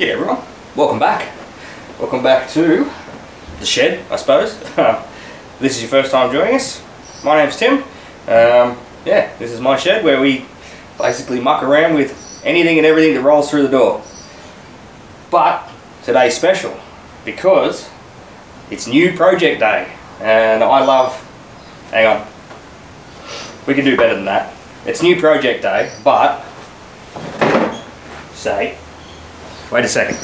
G'day everyone, welcome back. Welcome back to the shed, I suppose. This is your first time joining us. My name's Tim. Yeah, this is my shed where we basically muck around with anything and everything that rolls through the door. But today's special because it's new project day and I love, hang on, we can do better than that. It's new project day, but say, wait a second.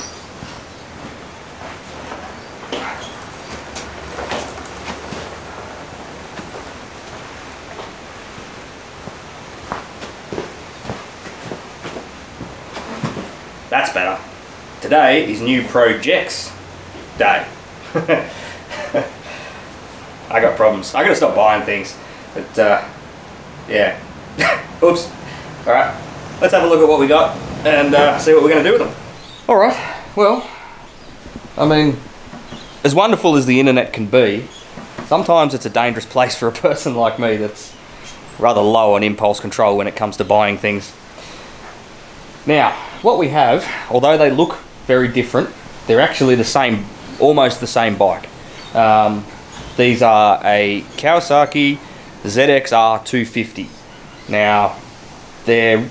That's better. Today is new projects day. I got problems. I gotta stop buying things. But yeah. Oops. Alright. Let's have a look at what we got and see what we're gonna do with them. Alright, well, I mean, as wonderful as the internet can be, sometimes it's a dangerous place for a person like me that's rather low on impulse control when it comes to buying things. Now, what we have, although they look very different, they're actually the same, almost the same bike. These are a Kawasaki ZXR250. Now, they're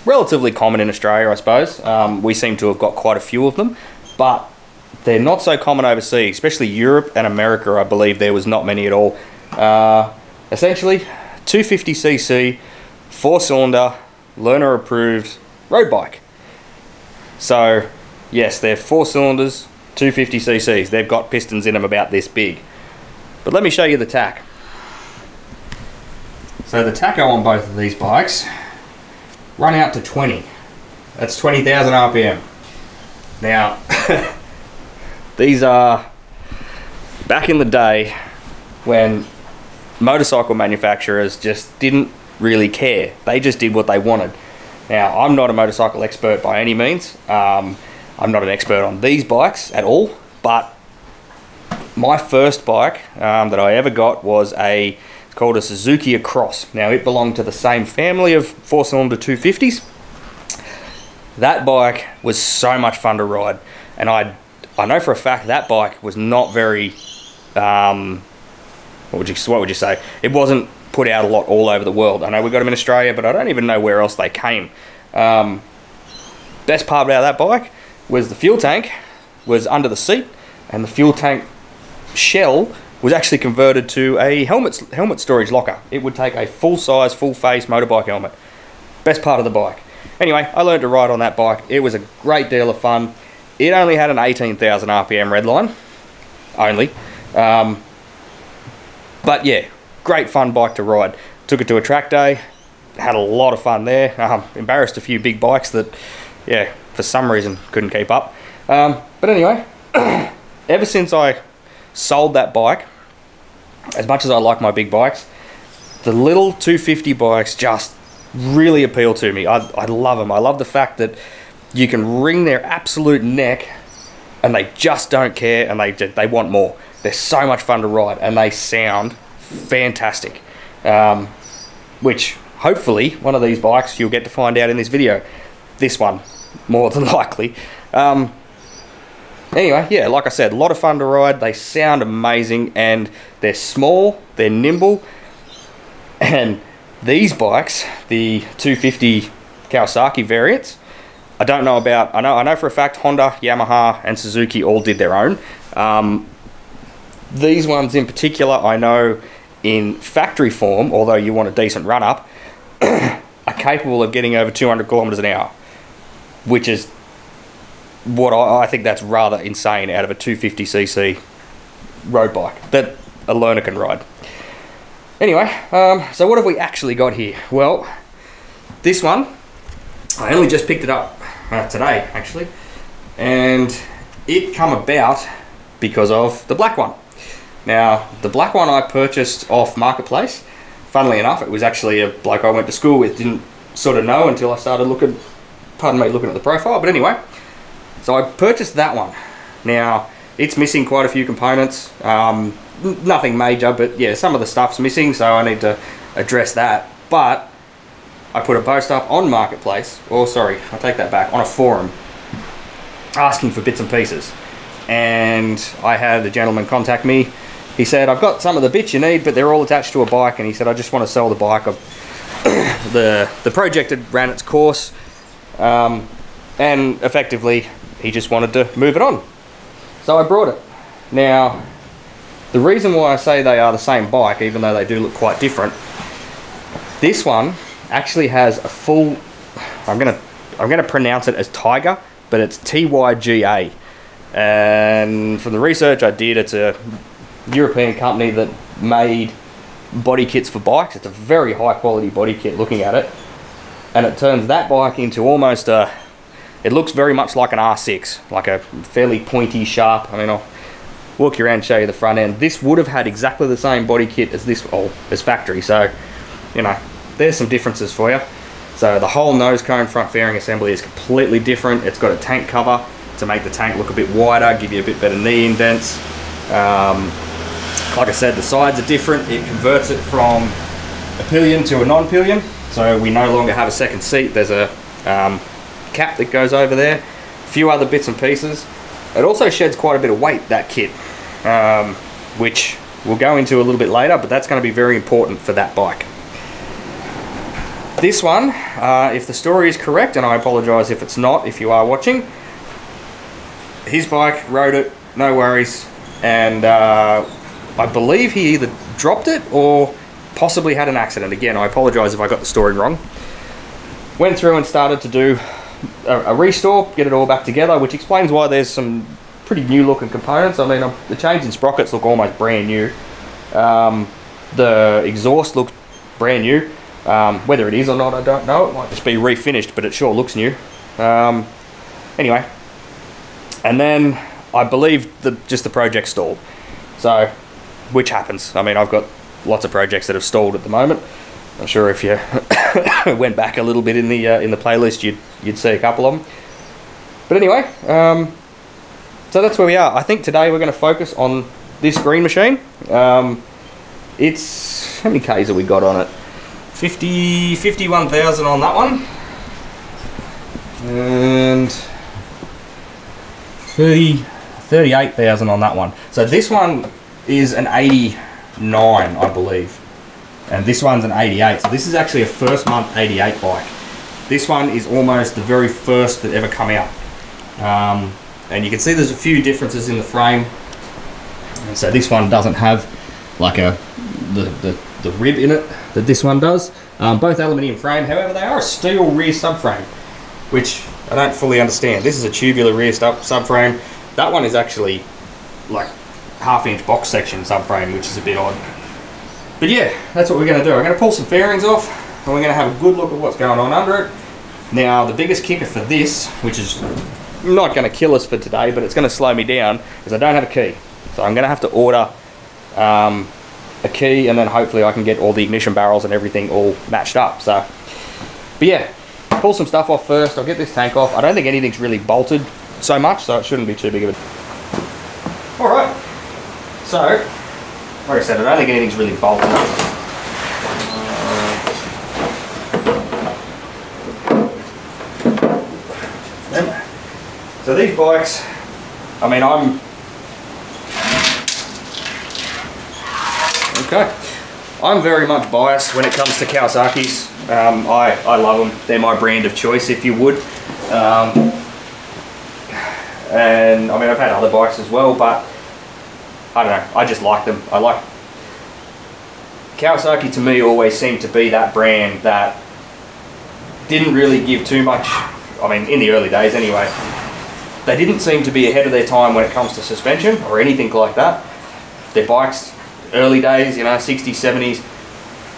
relatively common in Australia, I suppose. We seem to have got quite a few of them, but they're not so common overseas, especially Europe and America. I believe there was not many at all. Essentially, 250cc, 4-cylinder, learner approved road bike. So yes, they're 4 cylinders, 250cc's. They've got pistons in them about this big. But let me show you the tack. So the tacho on both of these bikes run out to 20. That's 20,000 RPM. Now, these are back in the day when motorcycle manufacturers just didn't really care. They just did what they wanted. Now, I'm not a motorcycle expert by any means. I'm not an expert on these bikes at all, but my first bike that I ever got was it's called a Suzuki Across. Now, it belonged to the same family of 4-cylinder 250s. That bike was so much fun to ride, and I know for a fact that bike was not very, what would you say? It wasn't put out a lot all over the world. I know we got them in Australia, but I don't even know where else they came. Best part about that bike was the fuel tank was under the seat, and the fuel tank shell was actually converted to a helmet storage locker. It would take a full-size, full-face motorbike helmet. Best part of the bike. Anyway, I learned to ride on that bike. It was a great deal of fun. It only had an 18,000 RPM redline, only. But yeah, great fun bike to ride. Took it to a track day, had a lot of fun there. Embarrassed a few big bikes that, yeah, for some reason couldn't keep up. But anyway, ever since I sold that bike, as much as I like my big bikes, the little 250 bikes just really appeal to me. I love them. I love the fact that you can wring their absolute neck and they just don't care, and they want more. They're so much fun to ride and they sound fantastic. Which hopefully one of these bikes you'll get to find out in this video. This one, more than likely. Anyway, yeah, like I said, a lot of fun to ride. They sound amazing and they're small, they're nimble. And these bikes, the 250 Kawasaki variants, I don't know about, I know for a fact Honda, Yamaha and Suzuki all did their own. These ones in particular, I know in factory form, although you want a decent run up, are capable of getting over 200 kilometers an hour, which is what I think that's rather insane out of a 250cc road bike that a learner can ride. Anyway, so what have we actually got here? Well, this one, I only just picked it up today actually, and it come about because of the black one. Now, the black one I purchased off Marketplace. Funnily enough, it was actually a bloke I went to school with, didn't sort of know until I started looking at the profile, but anyway. So I purchased that one. Now, it's missing quite a few components. Nothing major, but yeah, some of the stuff's missing, so I need to address that. But I put a post up on Marketplace, or sorry, I take that back, on a forum. asking for bits and pieces. And I had a gentleman contact me. He said, I've got some of the bits you need, but they're all attached to a bike. And he said, I just want to sell the bike. The project had ran its course. And effectively, he just wanted to move it on. So I brought it. Now, the reason why I say they are the same bike, even though they do look quite different, this one actually has a full, I'm gonna pronounce it as Tiger, but it's TYGA. And from the research I did, it's a European company that made body kits for bikes. It's a very high quality body kit looking at it. And it turns that bike into almost a, it looks very much like an R6, like a fairly pointy, sharp, I mean, I'll walk you around and show you the front end. This would have had exactly the same body kit as this, as factory. So, you know, there's some differences for you. So the whole nose cone front fairing assembly is completely different. It's got a tank cover to make the tank look a bit wider, give you a bit better knee indents. Like I said, the sides are different. It converts it from a pillion to a non-pillion. So we no longer have a second seat. There's a cap that goes over there. A few other bits and pieces. It also sheds quite a bit of weight, that kit, which we'll go into a little bit later, but that's going to be very important for that bike. This one, if the story is correct, and I apologise if it's not, if you are watching, his bike, rode it, no worries, and I believe he either dropped it or possibly had an accident. Again, I apologise if I got the story wrong. Went through and started to do a restore, get it all back together, which explains why there's some pretty new looking components. I mean, the chains and sprockets look almost brand new. The exhaust looks brand new. Whether it is or not, I don't know. It might just be refinished, but it sure looks new. Anyway, and then I believe just the project stalled. So, which happens. I mean, I've got lots of projects that have stalled at the moment. I'm sure if you went back a little bit in the playlist, you'd see a couple of them. But anyway, so that's where we are. I think today we're going to focus on this green machine. It's, how many Ks have we got on it? 51,000 on that one, and 38,000 on that one. So this one is an 89, I believe, and this one's an 88. So this is actually a first month 88 bike. This one is almost the very first that ever come out, and you can see there's a few differences in the frame. And so this one doesn't have like the rib in it that this one does. Both aluminium frame, however they are a steel rear subframe, which I don't fully understand. This is a tubular rear subframe. That one is actually like half-inch box section subframe, which is a bit odd. But yeah, that's what we're going to do. I'm going to pull some fairings off, and we're going to have a good look at what's going on under it. Now, the biggest kicker for this, which is not going to kill us for today, but it's going to slow me down, is I don't have a key. So I'm going to have to order a key, and then hopefully I can get all the ignition barrels and everything all matched up. So, but yeah, pull some stuff off first. I'll get this tank off. I don't think anything's really bolted so much, so it shouldn't be too big of a... Alright, so, like I said, I don't think anything's really bolted. So these bikes, I mean, I'm very much biased when it comes to Kawasaki's. I love them. They're my brand of choice, if you would. And I mean, I've had other bikes as well, but I don't know, I just like them. I like Kawasaki. To me, always seemed to be that brand that didn't really give too much. I mean, in the early days anyway, they didn't seem to be ahead of their time when it comes to suspension or anything like that. Their bikes, early days, you know, 60s, 70s,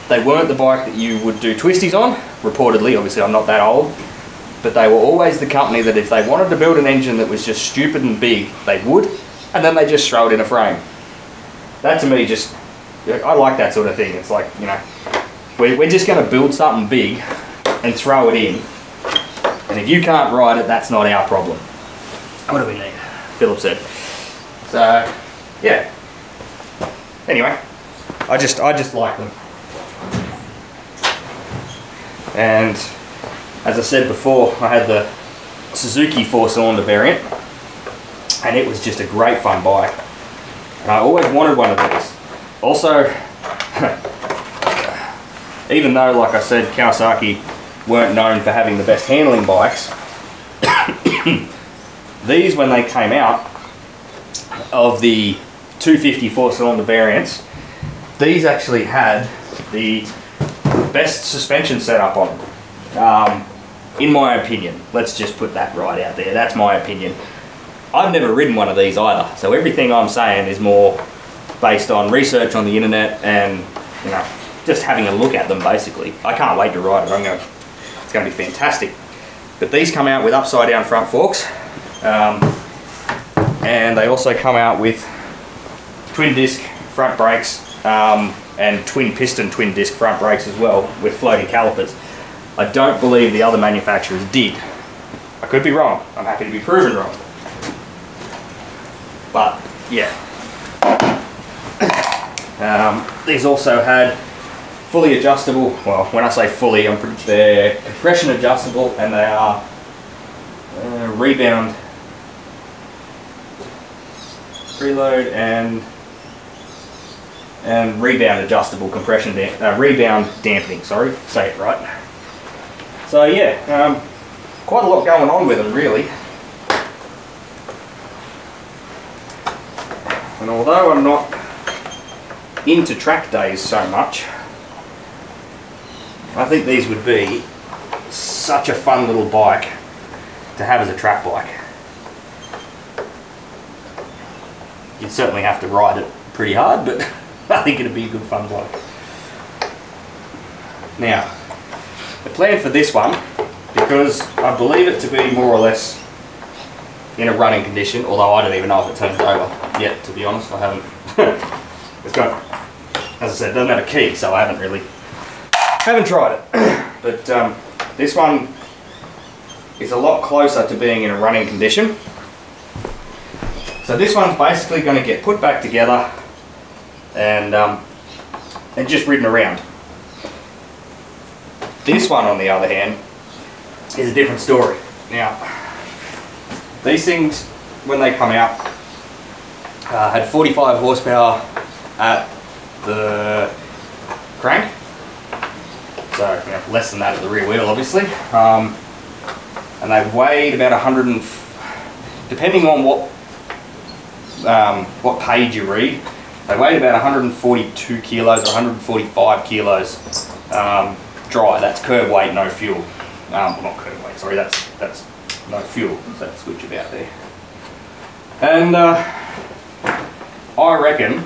they weren't the bike that you would do twisties on, reportedly. Obviously, I'm not that old, but they were always the company that if they wanted to build an engine that was just stupid and big, they would, and then they just throw it in a frame. That to me just, I like that sort of thing. It's like, you know, we're just going to build something big and throw it in, and if you can't ride it, that's not our problem. What do we need? Philip said. So, yeah. Anyway, I just like them. And as I said before, I had the Suzuki 4-cylinder variant, and it was just a great fun bike. And I always wanted one of these. Also, even though, like I said, Kawasaki weren't known for having the best handling bikes, these, when they came out, of the 250 4-cylinder variants, these actually had the best suspension setup on them, in my opinion. Let's just put that right out there. That's my opinion. I've never ridden one of these either, so everything I'm saying is more based on research on the internet and, you know, just having a look at them basically. I can't wait to ride it. It's going to be fantastic. But these come out with upside down front forks, and they also come out with twin disc front brakes, and twin piston twin disc front brakes as well, with floating calipers. I don't believe the other manufacturers did. I could be wrong. I'm happy to be proven wrong. But yeah. These also had fully adjustable, well, when I say fully, they're compression adjustable, and they are rebound, preload and rebound adjustable compression, rebound dampening, sorry, say it right. So yeah, quite a lot going on with them really. And although I'm not into track days so much, I think these would be such a fun little bike to have as a track bike. You'd certainly have to ride it pretty hard, but I think it'd be a good fun bike. Now, the plan for this one, because I believe it to be more or less in a running condition, although I don't even know if it turns over yet, to be honest. I haven't. It's got, as I said, it doesn't have a key, so I haven't tried it. But this one is a lot closer to being in a running condition. So this one's basically going to get put back together and just ridden around. This one, on the other hand, is a different story. Now, these things, when they come out, had 45 horsepower at the crank, so you know, less than that at the rear wheel, obviously. And they weighed about 100 and, depending on what page you read, they weighed about 142 kilos or 145 kilos dry. That's curb weight, no fuel. Well, not curb weight, sorry, that's no fuel. So that switch about there. And I reckon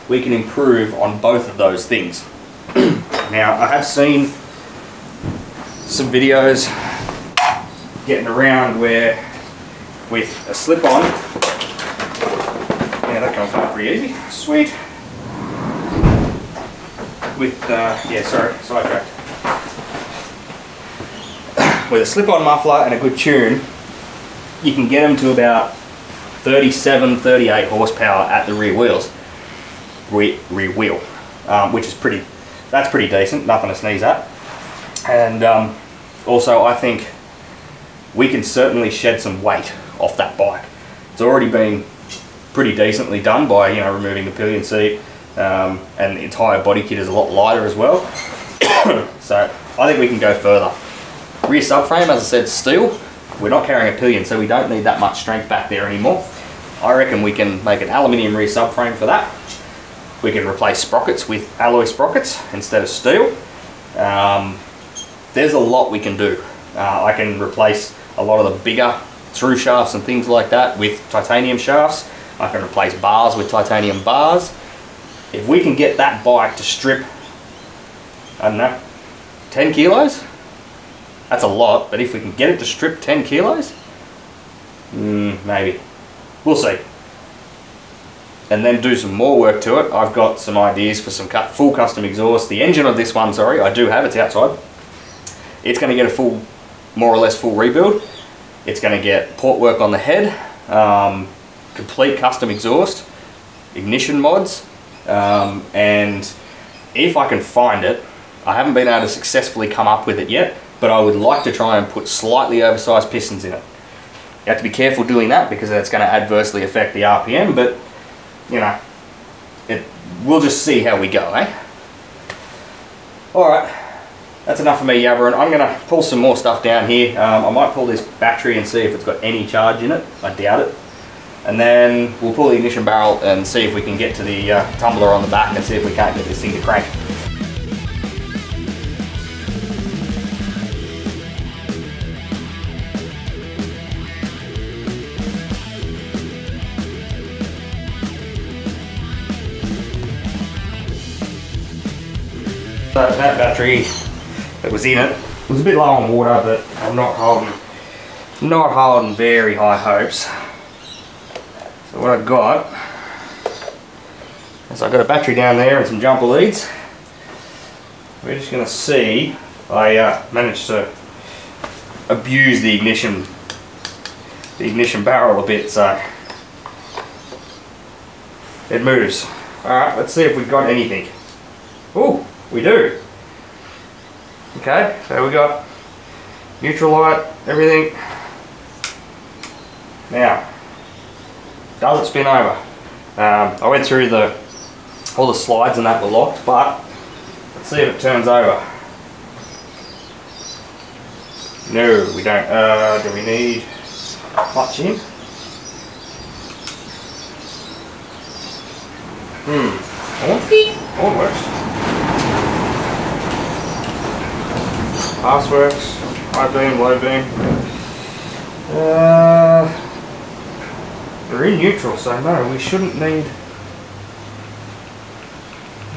we can improve on both of those things. Now, I have seen some videos getting around where with a slip-on, yeah, that comes out pretty easy, sweet. With, yeah, sorry, sidetracked. With a slip-on muffler and a good tune, you can get them to about 37, 38 horsepower at the rear wheels. Rear wheel, which is that's pretty decent, nothing to sneeze at. And also I think we can certainly shed some weight off that bike. It's already been pretty decently done by, you know, removing the pillion seat, and the entire body kit is a lot lighter as well. So I think we can go further. Rear subframe, as I said, steel. We're not carrying a pillion, so we don't need that much strength back there anymore. I reckon we can make an aluminium rear subframe for that. We can replace sprockets with alloy sprockets instead of steel. There's a lot we can do. I can replace a lot of the bigger through shafts and things like that with titanium shafts. I can replace bars with titanium bars. If we can get that bike to strip, I don't know, 10 kilos? That's a lot, but if we can get it to strip 10 kilos, maybe. We'll see. And then do some more work to it. I've got some ideas for some full custom exhaust. The engine of this one, sorry, I do have, it's outside. It's going to get a full, more or less full rebuild. It's going to get port work on the head, complete custom exhaust, ignition mods, and if I can find it, I haven't been able to successfully come up with it yet, but I would like to try and put slightly oversized pistons in it. You have to be careful doing that because that's going to adversely affect the RPM, but you know, we'll just see how we go, eh? Alright, that's enough of me yabbering. I'm going to pull some more stuff down here. I might pull this battery and see if it's got any charge in it. I doubt it. And then we'll pull the ignition barrel and see if we can get to the tumbler on the back and see if we can't get this thing to crank. That battery that was in it was a bit low on water, but I'm not holding very high hopes. So what I've got is I've got a battery down there and some jumper leads. We're just going to see if I managed to abuse the ignition barrel a bit, so it moves. Alright, let's see if we've got anything. Oh, we do. Okay, so we got neutral light, everything. Now, does it spin over? I went through all the slides and that were locked, but let's see if it turns over. No, we don't. Do we need clutch in? On works. Pass works. High beam, low beam. We're in neutral, so no, we shouldn't need.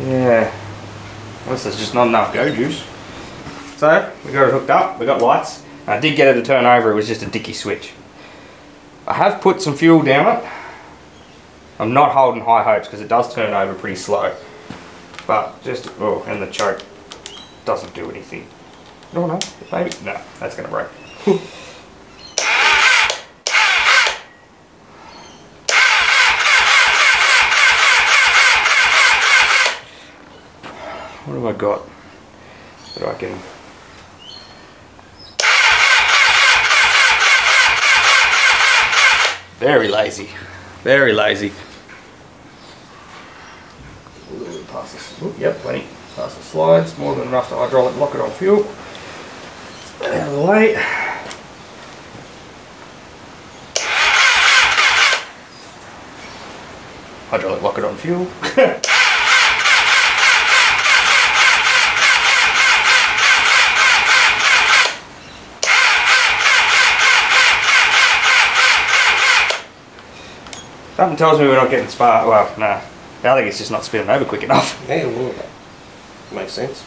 Yeah. Unless there's just not enough go juice. So, we got it hooked up, we got lights. I did get it to turn over, it was just a dicky switch. I have put some fuel down it. I'm not holding high hopes because it does turn over pretty slow. But just, oh, and the choke doesn't do anything. No, no, maybe, no, that's gonna break. What have I got that I can... Very lazy. Very lazy. Pass this. Ooh, yep, plenty. Pass the slides. More than enough to hydraulic lock it on fuel. Out of the way. Hydraulic lock it on fuel. Something tells me we're not getting spark. Well, no. I think it's just not spinning over quick enough. Yeah, well, that makes sense.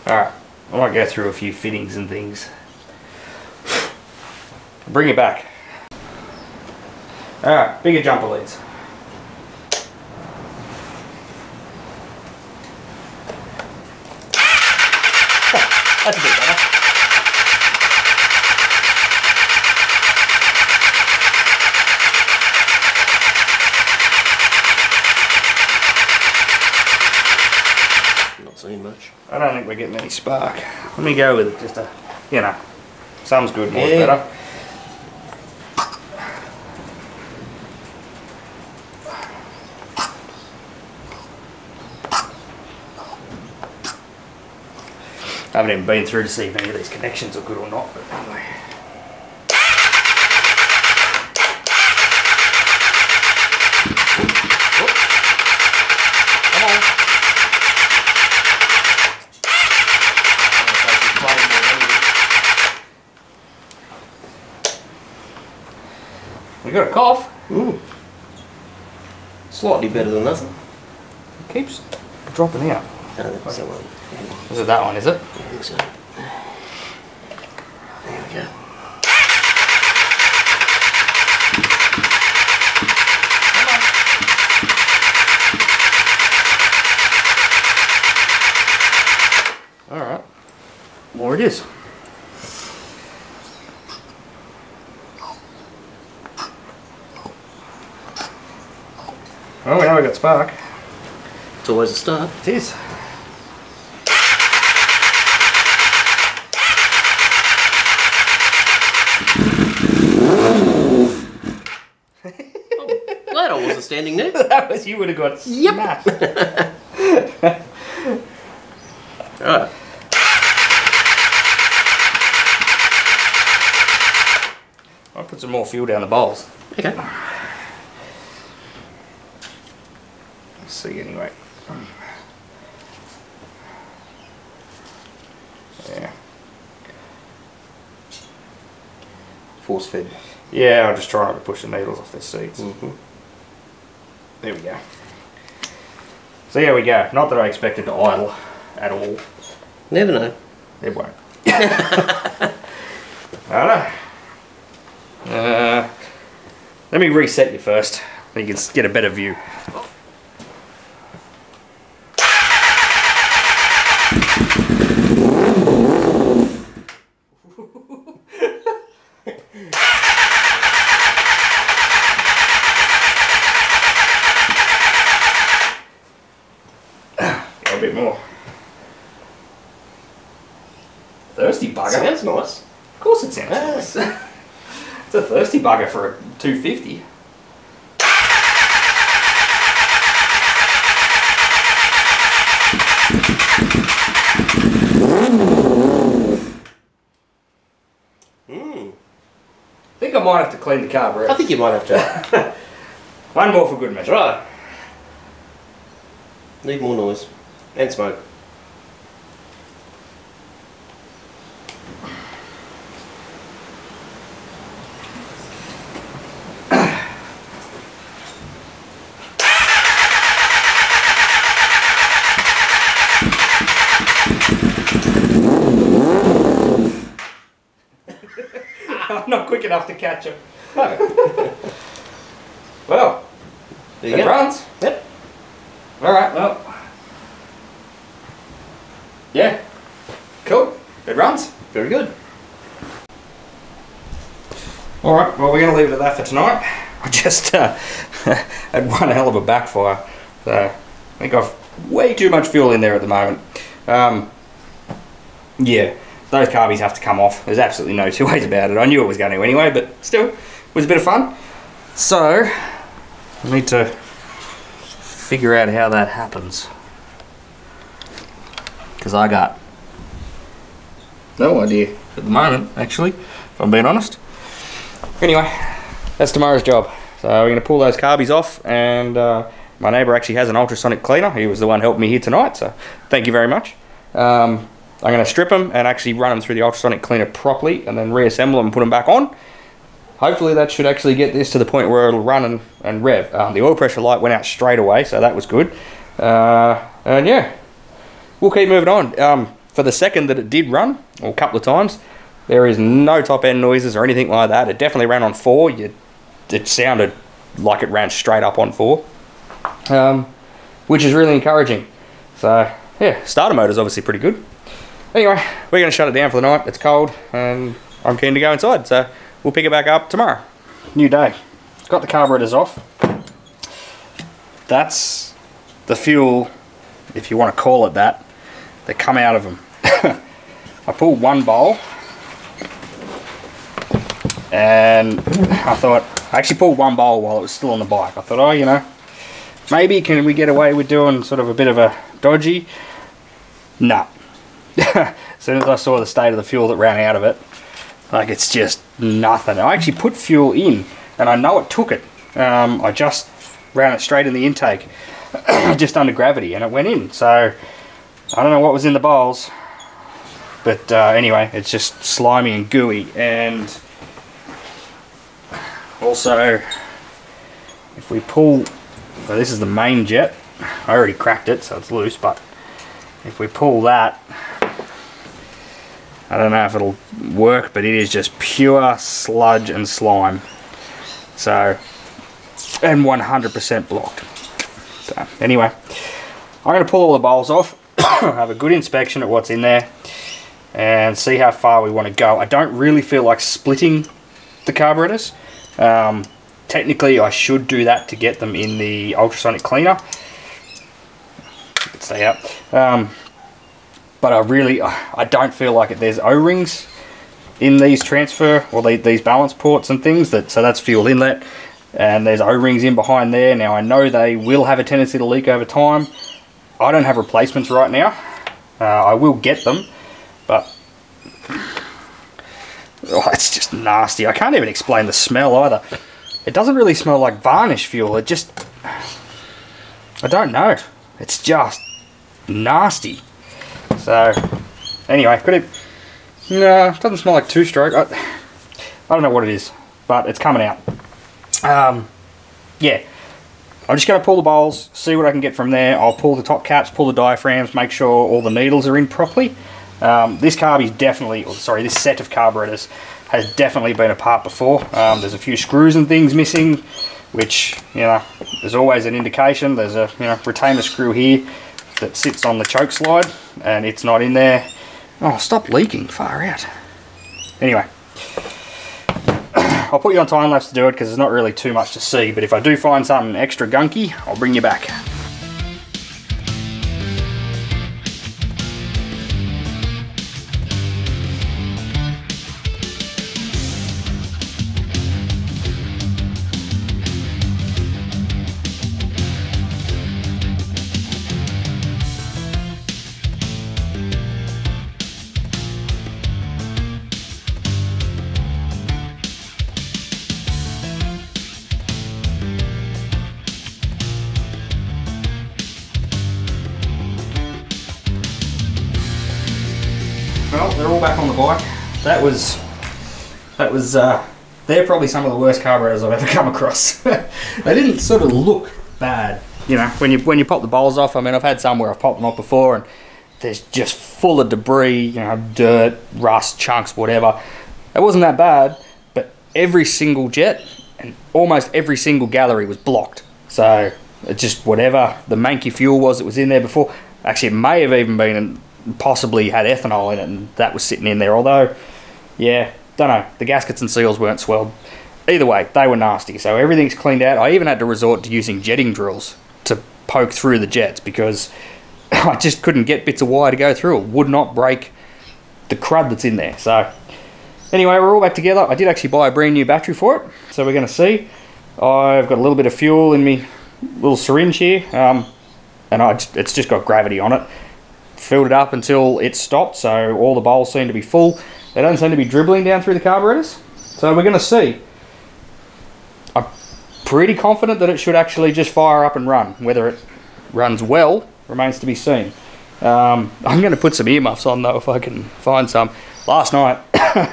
Alright, I might go through a few fittings and things. Bring it back. Alright, bigger jumper leads. Oh, that's a bit better. Not seeing much. I don't think we're getting any spark. Let me go with just a, you know, some's good, more's better. I haven't even been through to see if any of these connections are good or not, but anyway. Come on. We got a cough. Ooh. Slightly better than nothing. It keeps dropping out. No, that's that one. Is it that one, is it? I think so. There we go. Alright. More it is. Well, we know we got spark. It's always a start. It is. Glad I wasn't standing there. That was, you would have got smashed. Alright. I'll put some more fuel down the bowls. Okay. Let's see anyway. Yeah. Force fed. Yeah, I'll just try not to push the needles off their seats. Mm-hmm. There we go. So here we go. Not that I expected to idle at all. Never know. It won't. I don't know. Let me reset you first. So you can get a better view. A bit more. Thirsty bugger. Sounds nice. Of course it sounds nice. It's a thirsty bugger for a 250. I think I might have to clean the carburetor. I think you might have to. One more for good measure. Right. Need more noise. And smoke. I'm not quick enough to catch him. Well, There you it go. runs. Yep. Alright, well. Yeah. Cool. It runs. Very good. Alright, well we're going to leave it at that for tonight. I just had one hell of a backfire. So I think I've way too much fuel in there at the moment. Yeah, those carbies have to come off. There's absolutely no two ways about it. I knew it was going to anyway, but still, it was a bit of fun. So, I need to figure out how that happens. Because I got no idea at the moment, actually, if I'm being honest. Anyway, that's tomorrow's job. So we're going to pull those carbies off, and my neighbour actually has an ultrasonic cleaner. He was the one helping me here tonight, so thank you very much. I'm going to strip them and actually run them through the ultrasonic cleaner properly, and then reassemble them and put them back on. Hopefully that should actually get this to the point where it'll run and rev. The oil pressure light went out straight away, so that was good. And yeah, we'll keep moving on. For the second that it did run, or a couple of times, there is no top end noises or anything like that. It definitely ran on 4. It sounded like it ran straight up on 4, which is really encouraging. So yeah, starter mode is obviously pretty good. Anyway, we're going to shut it down for the night. It's cold and I'm keen to go inside, so we'll pick it back up tomorrow. New day. Got the carburetors off. That's the fuel, if you want to call it that come out of them. I pulled one bowl and I actually pulled one bowl while it was still on the bike. I thought, oh, you know, maybe can we get away with doing sort of a bit of a dodgy? No. As soon as I saw the state of the fuel that ran out of it, like, it's just nothing. I actually put fuel in and I know it took it. I just ran it straight in the intake, just under gravity, and it went in. So I don't know what was in the bowls, but anyway, it's just slimy and gooey. And also, if we pull, so this is the main jet. I already cracked it, so it's loose, but if we pull that, I don't know if it'll work, but it is just pure sludge and slime. So, and 100% blocked. So anyway, I'm going to pull all the bowls off, have a good inspection at what's in there, and see how far we want to go. I don't really feel like splitting the carburetors. technically I should do that to get them in the ultrasonic cleaner. Stay out. But I don't feel like it. There's O-rings in these transfer, or these balance ports and things, so that's fuel inlet, and there's O-rings in behind there. Now I know they will have a tendency to leak over time. I don't have replacements right now. I will get them, but it's just nasty. I can't even explain the smell either. It doesn't really smell like varnish fuel. It just, I don't know. It's just nasty. So anyway, no, it doesn't smell like two-stroke. I don't know what it is, but it's coming out. Yeah, I'm just going to pull the bowls, see what I can get from there. I'll pull the top caps, pull the diaphragms, make sure all the needles are in properly. This carb is definitely, this set of carburetors has definitely been apart before. There's a few screws and things missing, which, there's always an indication. There's a retainer screw here that sits on the choke slide, and it's not in there. Oh, stop leaking, far out. Anyway, I'll put you on time lapse to do it because there's not really too much to see, but if I do find something extra gunky, I'll bring you back. Well, they're all back on the bike. They're probably some of the worst carburetors I've ever come across. They didn't sort of look bad, when you pop the bowls off. I mean, I've had some where I've popped them off before, and there's just full of debris, dirt, rust, chunks, whatever. It wasn't that bad, but every single jet and almost every single gallery was blocked. So it just whatever the manky fuel was that was in there before. Actually, it may have even been possibly had ethanol in it, and that was sitting in there. Although, yeah, don't know, the gaskets and seals weren't swelled. Either way, they were nasty. So everything's cleaned out. I even had to resort to using jetting drills to poke through the jets because I just couldn't get bits of wire to go through. It would not break the crud that's in there. So anyway, we're all back together. I did actually buy a brand new battery for it, so we're going to see. I've got a little bit of fuel in my little syringe here, and it's just got gravity on it. Filled it up until it stopped, so all the bowls seem to be full. They don't seem to be dribbling down through the carburetors, so we're going to see. I'm pretty confident that it should actually just fire up and run. Whether it runs well remains to be seen. I'm going to put some earmuffs on though if I can find some. Last night I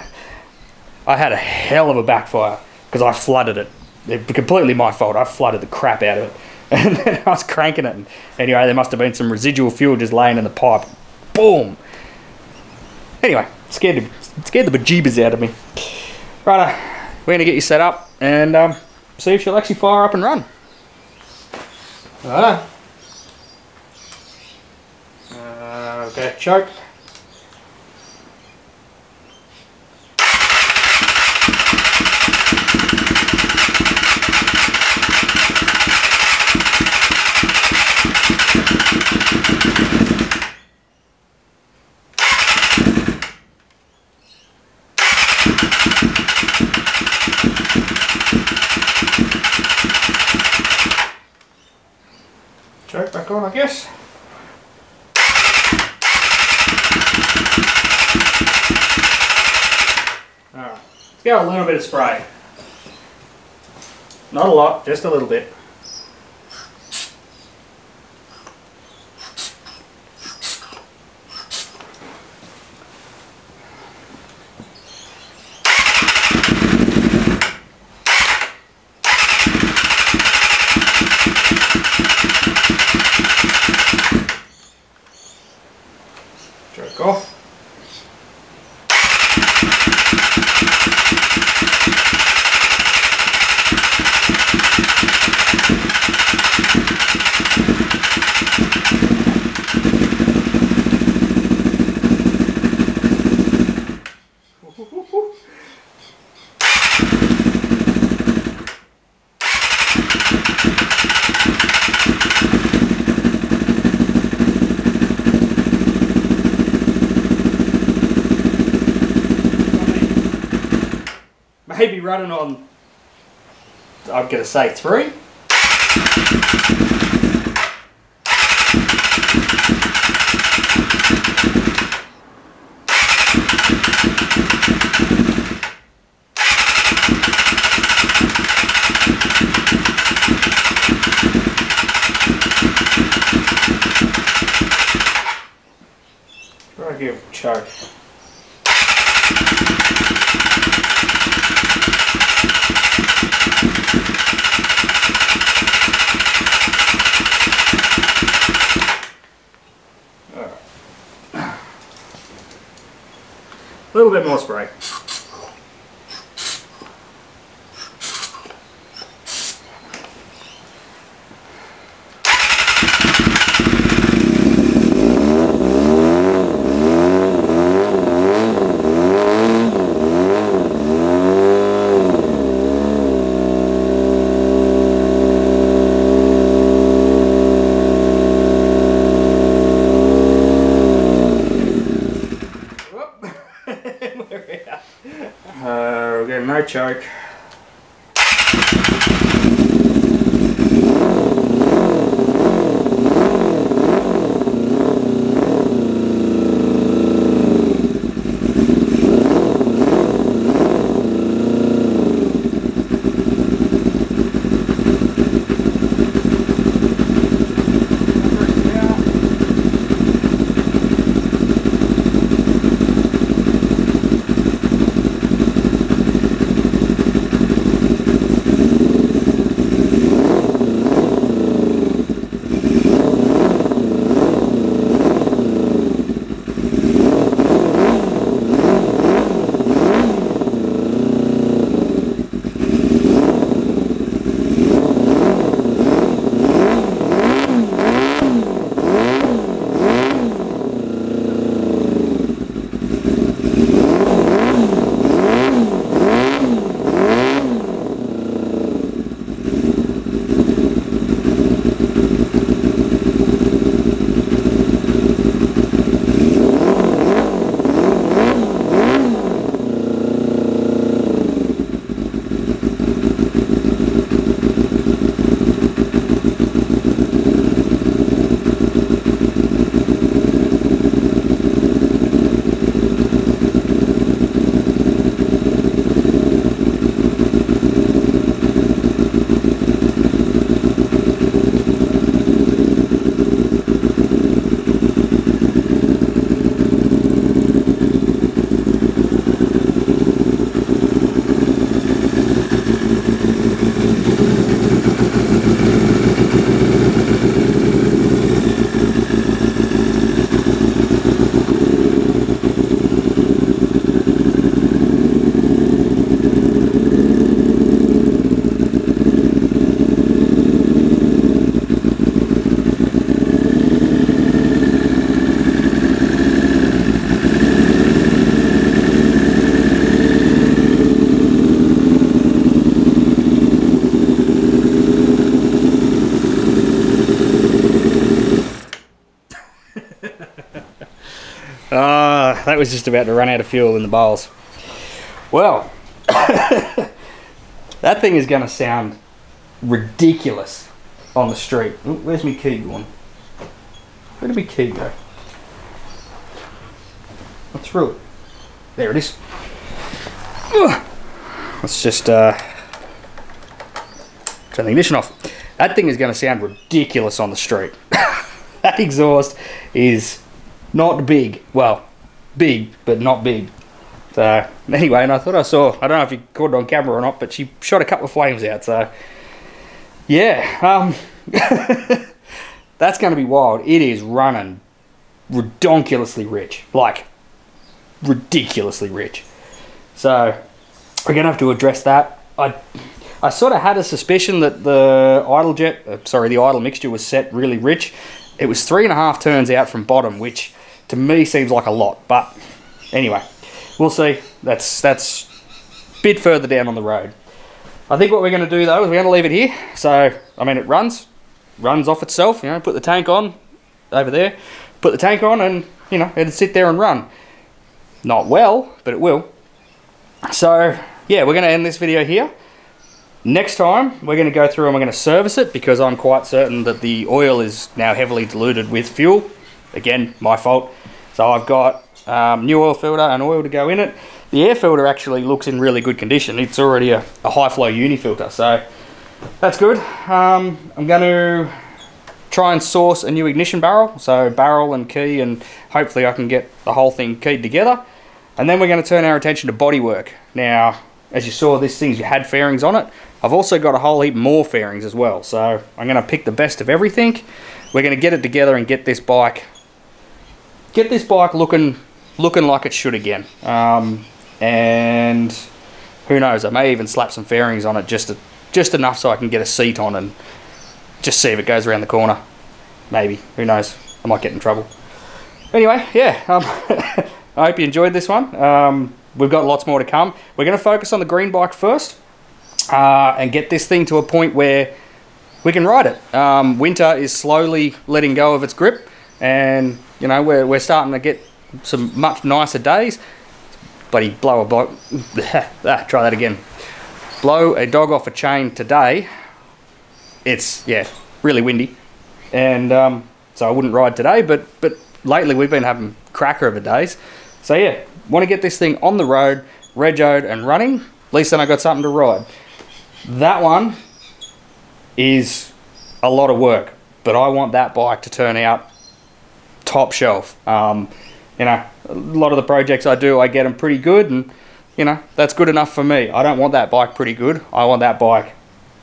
had a hell of a backfire because I flooded it. It's completely my fault. I flooded the crap out of it. And then I was cranking it, and anyway, there must have been some residual fuel just laying in the pipe. Boom! Anyway, scared the bejeebers out of me. Right, we're going to get you set up and see if she'll actually fire up and run. Right. Okay, choke. Choke back on, I guess. Alright, let's go a little bit of spray. Not a lot, just a little bit. Choke off. running on, I'm going to say 3. Try to give a choke. A little bit more spray. We're getting no choke. That was just about to run out of fuel in the bowls. Well, that thing is going to sound ridiculous on the street. Ooh, where's my key going? Where did my key go? I threw it. There it is. Let's just turn the ignition off. That thing is going to sound ridiculous on the street. That exhaust is not big. Well, big, but not big. So, anyway, and I thought I saw, I don't know if you caught it on camera or not, but she shot a couple of flames out, so, yeah. That's going to be wild. It is running ridiculously rich. Like, ridiculously rich. So, we're going to have to address that. I sort of had a suspicion that the idle mixture was set really rich. It was 3.5 turns out from bottom, which to me seems like a lot, but anyway, we'll see. That's a bit further down on the road. I think what we're going to do though is we're going to leave it here. So, I mean, it runs off itself, you know, put the tank on over there, put the tank on and, you know, it'll sit there and run. Not well, but it will. So, yeah, we're going to end this video here. Next time, we're going to go through and we're going to service it, because I'm quite certain that the oil is now heavily diluted with fuel. Again, my fault. So I've got new oil filter and oil to go in it. The air filter actually looks in really good condition. It's already a high flow uni filter, so that's good. I'm going to try and source a new ignition barrel, so barrel and key, and hopefully I can get the whole thing keyed together. And then we're going to turn our attention to bodywork. Now, as you saw, this thing's had fairings on it. I've also got a whole heap more fairings as well, so I'm going to pick the best of everything. We're going to get it together and get this bike looking like it should again. And who knows, I may even slap some fairings on it just enough so I can get a seat on and just see if it goes around the corner. Maybe, who knows, I might get in trouble. Anyway, yeah, I hope you enjoyed this one. We've got lots more to come. We're going to focus on the green bike first and get this thing to a point where we can ride it. Winter is slowly letting go of its grip, and you know, we're starting to get some much nicer days. Buddy, blow a dog. Try that again. Blow a dog off a chain today. It's, yeah, really windy, and so I wouldn't ride today. But lately we've been having cracker of a days. So yeah, want to get this thing on the road, regoed and running. At least then I got something to ride. That one is a lot of work, but I want that bike to turn out top shelf. You know, a lot of the projects I do, I get them pretty good, and you know, that's good enough for me. I don't want that bike pretty good. I want that bike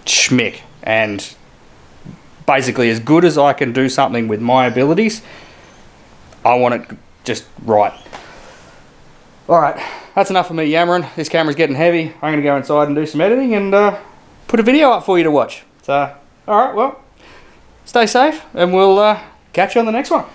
schmick, and basically as good as I can do something with my abilities, I want it just right. Alright, that's enough of me yammering. This camera's getting heavy. I'm going to go inside and do some editing and put a video up for you to watch. So, alright, well, stay safe, and we'll catch you on the next one.